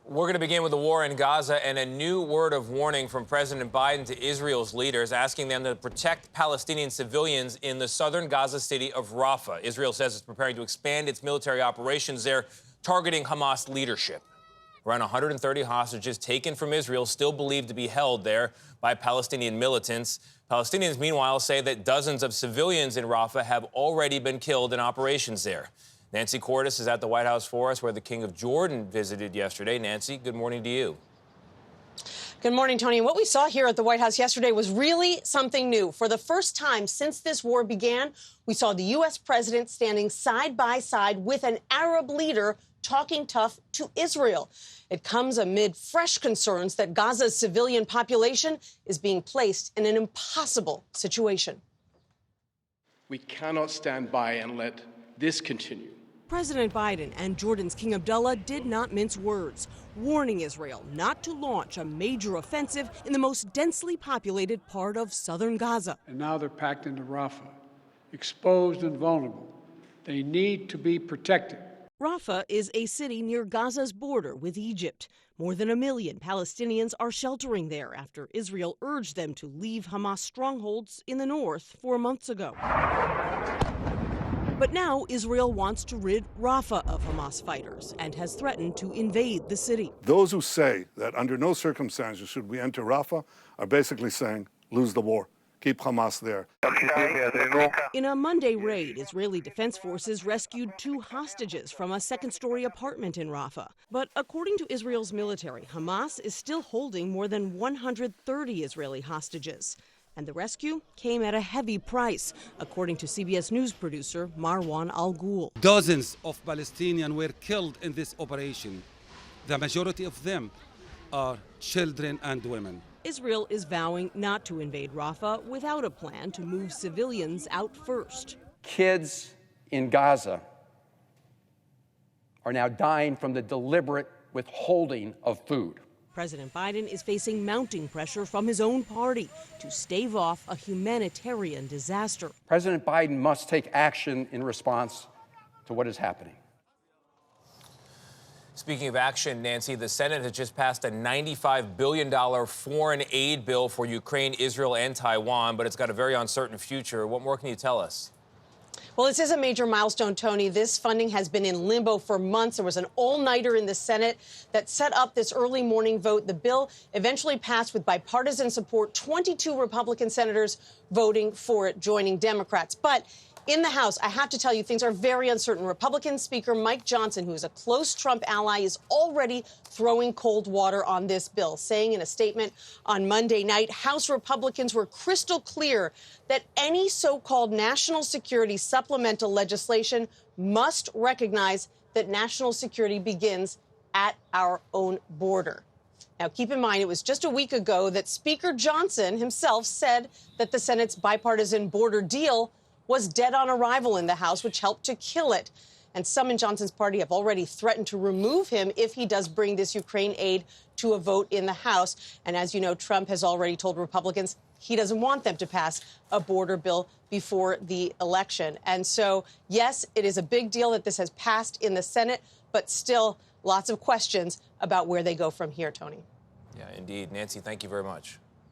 We're going to begin with the war in Gaza and a new word of warning from President Biden to Israel's leaders, asking them to protect Palestinian civilians in the southern Gaza city of Rafah. Israel says it's preparing to expand its military operations there, targeting Hamas leadership. Around 130 hostages taken from Israel still believed to be held there by Palestinian militants. Palestinians, meanwhile, say that dozens of civilians in Rafah have already been killed in operations there. Nancy Cordes is at the White House for us, where the King of Jordan visited yesterday. Nancy, good morning to you. Good morning, Tony. And what we saw here at the White House yesterday was really something new. For the first time since this war began, we saw the U.S. president standing side by side with an Arab leader talking tough to Israel. It comes amid fresh concerns that Gaza's civilian population is being placed in an impossible situation. We cannot stand by and let this continue. President Biden and Jordan's King Abdullah did not mince words, warning Israel not to launch a major offensive in the most densely populated part of southern Gaza. And now they're packed into Rafah, exposed and vulnerable. They need to be protected. Rafah is a city near Gaza's border with Egypt. More than 1 million Palestinians are sheltering there after Israel urged them to leave Hamas strongholds in the north 4 months ago. But now Israel wants to rid Rafah of Hamas fighters and has threatened to invade the city. Those who say that under no circumstances should we enter Rafah are basically saying, lose the war, keep Hamas there. In a Monday raid, Israeli defense forces rescued 2 hostages from a second-story apartment in Rafah. But according to Israel's military, Hamas is still holding more than 130 Israeli hostages. And the rescue came at a heavy price, according to CBS News producer Marwan Al-Ghul. Dozens of Palestinians were killed in this operation. The majority of them are children and women. Israel is vowing not to invade Rafah without a plan to move civilians out first. Kids in Gaza are now dying from the deliberate withholding of food. President Biden is facing mounting pressure from his own party to stave off a humanitarian disaster. President Biden must take action in response to what is happening. Speaking of action, Nancy, the Senate has just passed a $95 billion foreign aid bill for Ukraine, Israel, and Taiwan, but it's got a very uncertain future. What more can you tell us? Well, this is a major milestone, Tony. This funding has been in limbo for months. There was an all-nighter in the Senate that set up this early morning vote. The bill eventually passed with bipartisan support, 22 Republican senators voting for it, joining Democrats. But in the House, I have to tell you, things are very uncertain. Republican Speaker Mike Johnson, who is a close Trump ally, is already throwing cold water on this bill, saying in a statement on Monday night, House Republicans were crystal clear that any so-called national security supplemental legislation must recognize that national security begins at our own border. Now, keep in mind, it was just a week ago that Speaker Johnson himself said that the Senate's bipartisan border deal was dead on arrival in the House, which helped to kill it. And some in Johnson's party have already threatened to remove him if he does bring this Ukraine aid to a vote in the House. And as you know, Trump has already told Republicans he doesn't want them to pass a border bill before the election. And so, yes, it is a big deal that this has passed in the Senate, but still lots of questions about where they go from here, Tony. Yeah, indeed. Nancy, thank you very much.